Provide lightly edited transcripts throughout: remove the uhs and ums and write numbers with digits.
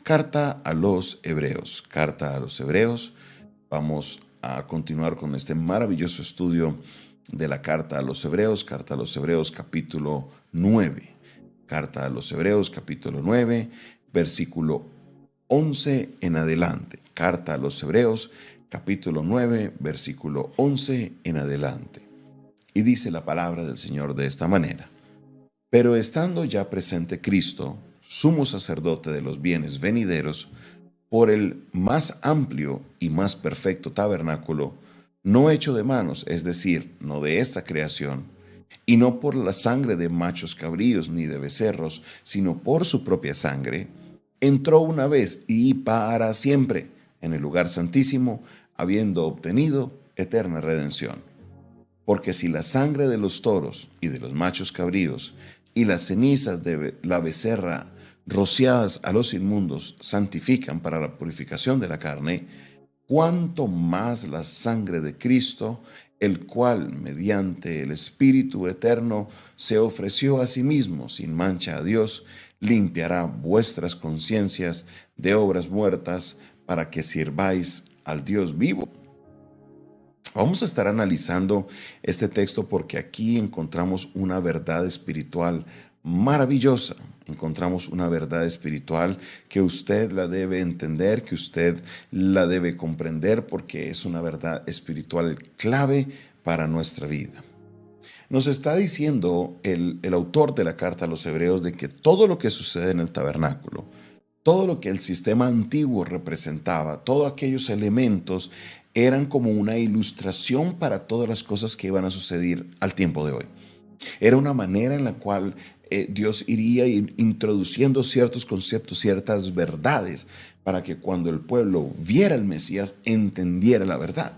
Carta a los Hebreos. Carta a los Hebreos. Vamos a continuar con este maravilloso estudio de la Carta a los Hebreos. Carta a los Hebreos capítulo 9. Carta a los Hebreos capítulo 9, versículo 11 en adelante. Carta a los Hebreos capítulo 9, versículo 11 en adelante. Y dice la palabra del Señor de esta manera: Pero estando ya presente Cristo, sumo sacerdote de los bienes venideros, por el más amplio y más perfecto tabernáculo, no hecho de manos, es decir, no de esta creación, y no por la sangre de machos cabríos ni de becerros, sino por su propia sangre, entró una vez y para siempre en el lugar santísimo, habiendo obtenido eterna redención. Porque si la sangre de los toros y de los machos cabríos y las cenizas de la becerra rociadas a los inmundos santifican para la purificación de la carne, cuánto más la sangre de Cristo, el cual mediante el Espíritu eterno se ofreció a sí mismo sin mancha a Dios, limpiará vuestras conciencias de obras muertas para que sirváis al Dios vivo. Vamos a estar analizando este texto porque aquí encontramos una verdad espiritual maravillosa. Encontramos una verdad espiritual que usted la debe entender, que usted la debe comprender, porque es una verdad espiritual clave para nuestra vida. Nos está diciendo el autor de la carta a los Hebreos de que todo lo que sucede en el tabernáculo, todo lo que el sistema antiguo representaba, todos aquellos elementos eran como una ilustración para todas las cosas que iban a suceder al tiempo de hoy. Era una manera en la cual Dios iría introduciendo ciertos conceptos, ciertas verdades, para que cuando el pueblo viera al Mesías entendiera la verdad.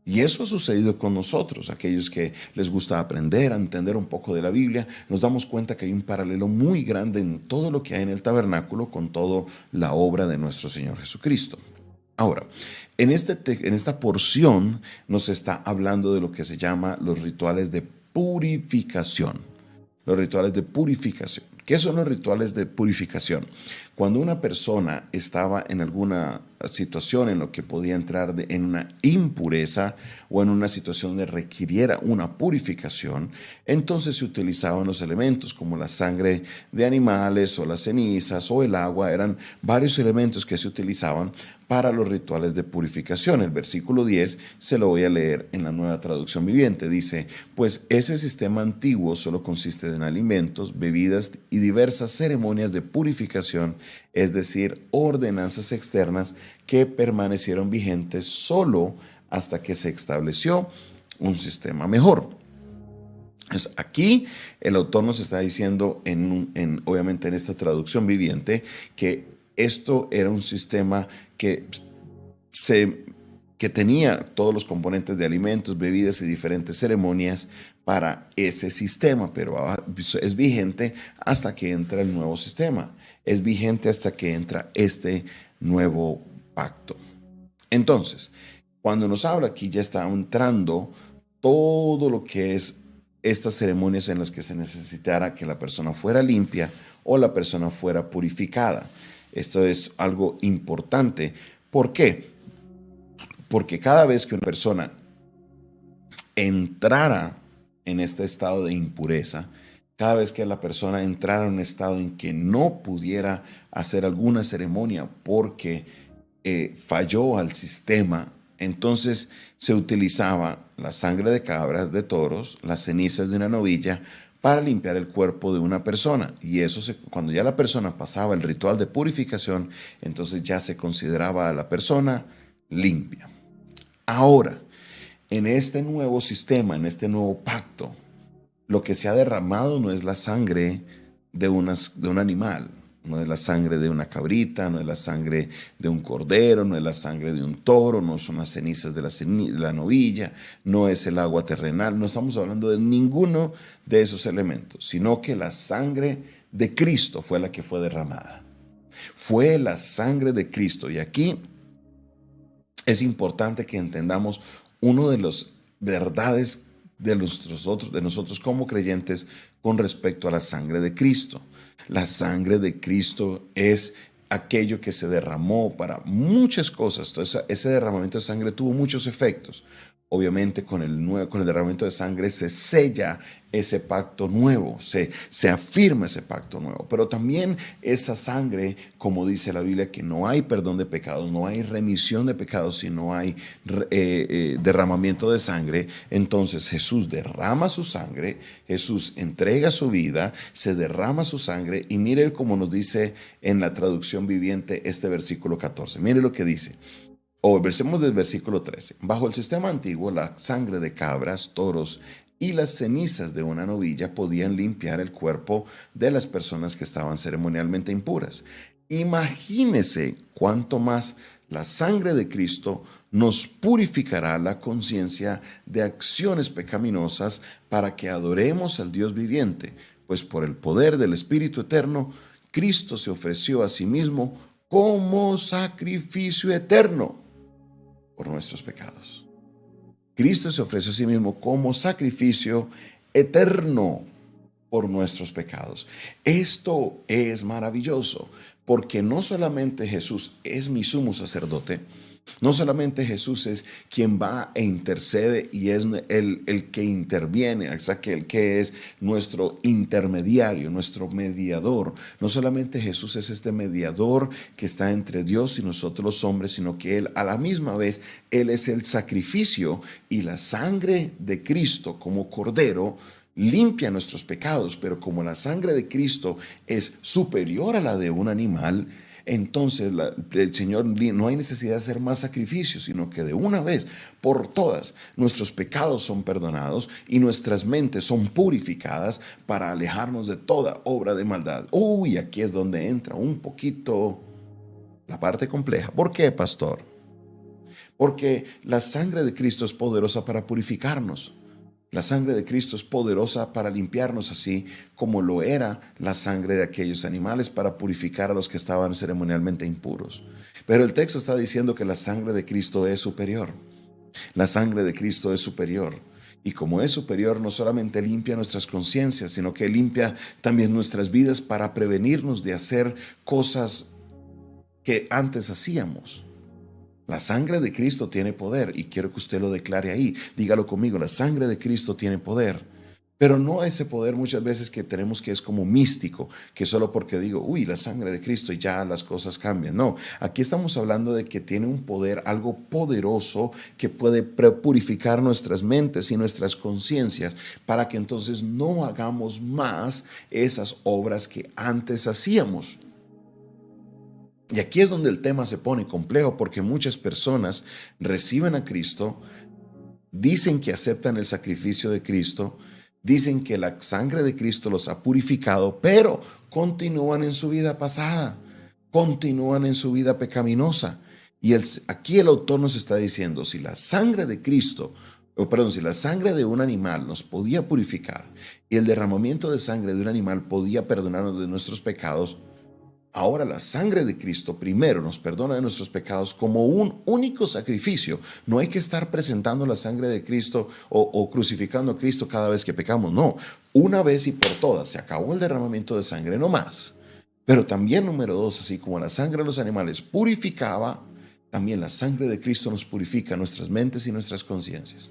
Y eso ha sucedido con nosotros, aquellos que les gusta aprender, a entender un poco de la Biblia. Nos damos cuenta que hay un paralelo muy grande en todo lo que hay en el tabernáculo con toda la obra de nuestro Señor Jesucristo. Ahora, en esta porción nos está hablando de lo que se llama los rituales de purificación. Los rituales de purificación. ¿Qué son los rituales de purificación? Cuando una persona estaba en alguna situación en lo que podía entrar en una impureza o en una situación donde requiriera una purificación, entonces se utilizaban los elementos como la sangre de animales o las cenizas o el agua. Eran varios elementos que se utilizaban para los rituales de purificación. El versículo 10 se lo voy a leer en la Nueva Traducción Viviente. Dice: pues ese sistema antiguo solo consiste en alimentos, bebidas y diversas ceremonias de purificación, es decir, ordenanzas externas que permanecieron vigentes solo hasta que se estableció un sistema mejor. Entonces, aquí el autor nos está diciendo, obviamente en esta traducción viviente, que esto era un sistema que tenía todos los componentes de alimentos, bebidas y diferentes ceremonias para ese sistema, pero es vigente hasta que entra el nuevo sistema. Es vigente hasta que entra este nuevo pacto. Entonces, cuando nos habla aquí, ya está entrando todo lo que es estas ceremonias en las que se necesitara que la persona fuera limpia o la persona fuera purificada. Esto es algo importante. ¿Por qué? Porque cada vez que una persona entrara en este estado de impureza, cada vez que la persona entrara en un estado en que no pudiera hacer alguna ceremonia porque falló al sistema, entonces se utilizaba la sangre de cabras, de toros, las cenizas de una novilla para limpiar el cuerpo de una persona. Y eso, cuando ya la persona pasaba el ritual de purificación, entonces ya se consideraba a la persona limpia. Ahora, en este nuevo sistema, en este nuevo pacto, lo que se ha derramado no es la sangre de un animal, no es la sangre de una cabrita, no es la sangre de un cordero, no es la sangre de un toro, no son las cenizas de la novilla, no es el agua terrenal. No estamos hablando de ninguno de esos elementos, sino que la sangre de Cristo fue la que fue derramada. Fue la sangre de Cristo. Y aquí es importante que entendamos una de las verdades de nosotros como creyentes con respecto a la sangre de Cristo. La sangre de Cristo es aquello que se derramó para muchas cosas. Entonces, ese derramamiento de sangre tuvo muchos efectos. Obviamente con el derramamiento de sangre se sella ese pacto nuevo, se afirma ese pacto nuevo. Pero también esa sangre, como dice la Biblia, que no hay perdón de pecados, no hay remisión de pecados, si no hay derramamiento de sangre. Entonces Jesús derrama su sangre, Jesús entrega su vida, se derrama su sangre. Y mire cómo nos dice en la traducción viviente este versículo 14. Mire lo que dice. O versemos del versículo 13. Bajo el sistema antiguo, la sangre de cabras, toros y las cenizas de una novilla podían limpiar el cuerpo de las personas que estaban ceremonialmente impuras. Imagínese cuánto más la sangre de Cristo nos purificará la conciencia de acciones pecaminosas para que adoremos al Dios viviente, pues por el poder del Espíritu Eterno, Cristo se ofreció a sí mismo como sacrificio eterno por nuestros pecados. Cristo se ofreció a sí mismo como sacrificio eterno por nuestros pecados. Esto es maravilloso, porque no solamente Jesús es mi sumo sacerdote, no solamente Jesús es quien va e intercede y es el que interviene, o sea, el que es nuestro intermediario, nuestro mediador. No solamente Jesús es este mediador que está entre Dios y nosotros los hombres, sino que Él a la misma vez, Él es el sacrificio y la sangre de Cristo como Cordero limpia nuestros pecados, pero como la sangre de Cristo es superior a la de un animal, entonces el Señor no hay necesidad de hacer más sacrificios, sino que de una vez por todas nuestros pecados son perdonados y nuestras mentes son purificadas para alejarnos de toda obra de maldad. Uy, aquí es donde entra un poquito la parte compleja. ¿Por qué, pastor? Porque la sangre de Cristo es poderosa para purificarnos. La sangre de Cristo es poderosa para limpiarnos, así como lo era la sangre de aquellos animales para purificar a los que estaban ceremonialmente impuros. Pero el texto está diciendo que la sangre de Cristo es superior. La sangre de Cristo es superior. Y como es superior, no solamente limpia nuestras conciencias, sino que limpia también nuestras vidas para prevenirnos de hacer cosas que antes hacíamos. La sangre de Cristo tiene poder y quiero que usted lo declare ahí. Dígalo conmigo, la sangre de Cristo tiene poder. Pero no ese poder muchas veces que tenemos que es como místico, que solo porque digo, uy, la sangre de Cristo y ya las cosas cambian. No, aquí estamos hablando de que tiene un poder, algo poderoso que puede purificar nuestras mentes y nuestras conciencias para que entonces no hagamos más esas obras que antes hacíamos. Y aquí es donde el tema se pone complejo porque muchas personas reciben a Cristo, dicen que aceptan el sacrificio de Cristo, dicen que la sangre de Cristo los ha purificado, pero continúan en su vida pasada, continúan en su vida pecaminosa. Y aquí el autor nos está diciendo, si la sangre de Cristo, si la sangre de un animal nos podía purificar y el derramamiento de sangre de un animal podía perdonarnos de nuestros pecados, ahora la sangre de Cristo primero nos perdona de nuestros pecados como un único sacrificio. No hay que estar presentando la sangre de Cristo o crucificando a Cristo cada vez que pecamos. No, una vez y por todas se acabó el derramamiento de sangre, no más. Pero también número 2, así como la sangre de los animales purificaba, también la sangre de Cristo nos purifica nuestras mentes y nuestras conciencias.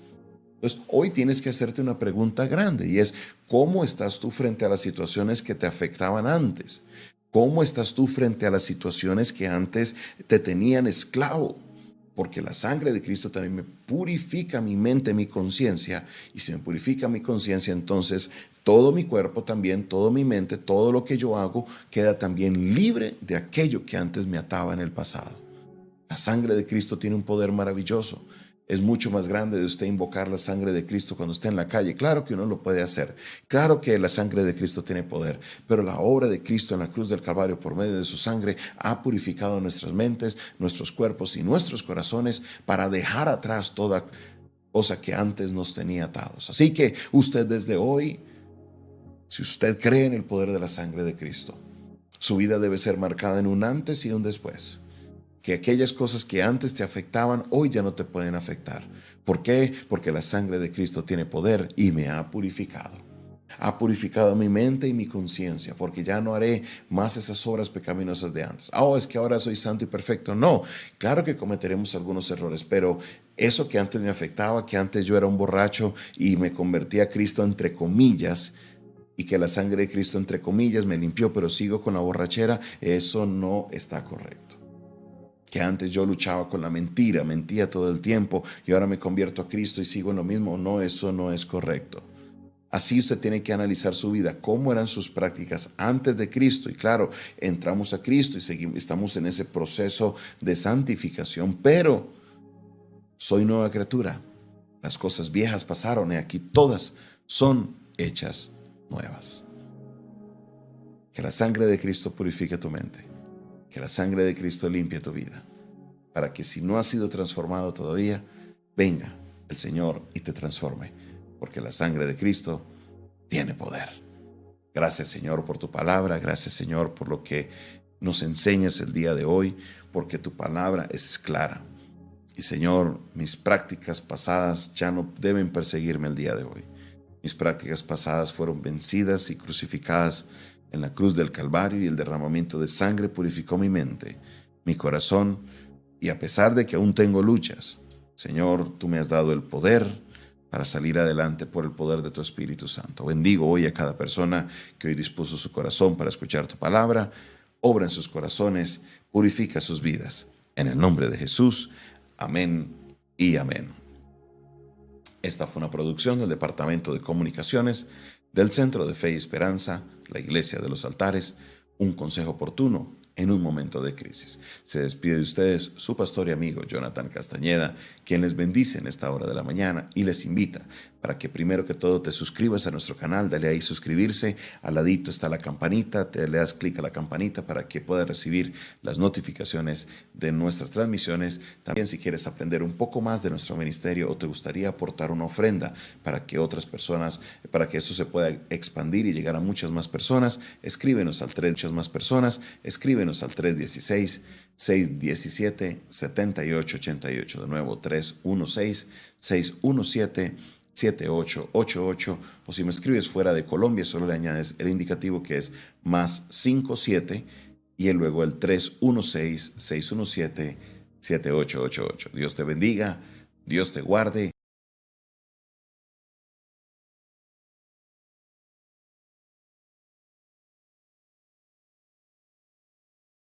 Entonces, hoy tienes que hacerte una pregunta grande y es, ¿cómo estás tú frente a las situaciones que te afectaban antes? ¿Cómo estás tú frente a las situaciones que antes te tenían esclavo? Porque la sangre de Cristo también me purifica mi mente, mi conciencia. Y si me purifica mi conciencia, entonces todo mi cuerpo también, toda mi mente, todo lo que yo hago queda también libre de aquello que antes me ataba en el pasado. La sangre de Cristo tiene un poder maravilloso. Es mucho más grande de usted invocar la sangre de Cristo cuando esté en la calle. Claro que uno lo puede hacer. Claro que la sangre de Cristo tiene poder. Pero la obra de Cristo en la cruz del Calvario por medio de su sangre ha purificado nuestras mentes, nuestros cuerpos y nuestros corazones para dejar atrás toda cosa que antes nos tenía atados. Así que usted desde hoy, si usted cree en el poder de la sangre de Cristo, su vida debe ser marcada en un antes y un después. Que aquellas cosas que antes te afectaban, hoy ya no te pueden afectar. ¿Por qué? Porque la sangre de Cristo tiene poder y me ha purificado. Ha purificado mi mente y mi conciencia, porque ya no haré más esas obras pecaminosas de antes. Es que ahora soy santo y perfecto. No, claro que cometeremos algunos errores, pero eso que antes me afectaba, que antes yo era un borracho y me convertí a Cristo entre comillas, y que la sangre de Cristo entre comillas me limpió, pero sigo con la borrachera, eso no está correcto. Que antes yo luchaba con la mentira, mentía todo el tiempo y ahora me convierto a Cristo y sigo en lo mismo. No, eso no es correcto. Así usted tiene que analizar su vida, cómo eran sus prácticas antes de Cristo. Y claro, entramos a Cristo y estamos en ese proceso de santificación, pero soy nueva criatura. Las cosas viejas pasaron y aquí todas son hechas nuevas. Que la sangre de Cristo purifique tu mente. Que la sangre de Cristo limpie tu vida. Para que si no has sido transformado todavía, venga el Señor y te transforme. Porque la sangre de Cristo tiene poder. Gracias, Señor, por tu palabra. Gracias, Señor, por lo que nos enseñas el día de hoy, porque tu palabra es clara. Y, Señor, mis prácticas pasadas ya no deben perseguirme el día de hoy. Mis prácticas pasadas fueron vencidas y crucificadas en la cruz del Calvario, y el derramamiento de sangre purificó mi mente, mi corazón, y a pesar de que aún tengo luchas, Señor, tú me has dado el poder para salir adelante por el poder de tu Espíritu Santo. Bendigo hoy a cada persona que hoy dispuso su corazón para escuchar tu palabra. Obra en sus corazones, purifica sus vidas. En el nombre de Jesús, amén y amén. Esta fue una producción del Departamento de Comunicaciones del Centro de Fe y Esperanza, la Iglesia de los Altares, un consejo oportuno en un momento de crisis. Se despide de ustedes su pastor y amigo Jonathan Castañeda, quien les bendice en esta hora de la mañana y les invita para que primero que todo te suscribas a nuestro canal. Dale ahí suscribirse, al ladito está la campanita, te le das clic a la campanita para que puedas recibir las notificaciones de nuestras transmisiones. También, si quieres aprender un poco más de nuestro ministerio o te gustaría aportar una ofrenda para que otras personas, para que esto se pueda expandir y llegar a muchas más personas, escríbenos al 316-617-7888. De nuevo, 316-617-7888, o si me escribes fuera de Colombia, solo le añades el indicativo que es +57 y luego el 316-617-7888. Dios te bendiga, Dios te guarde.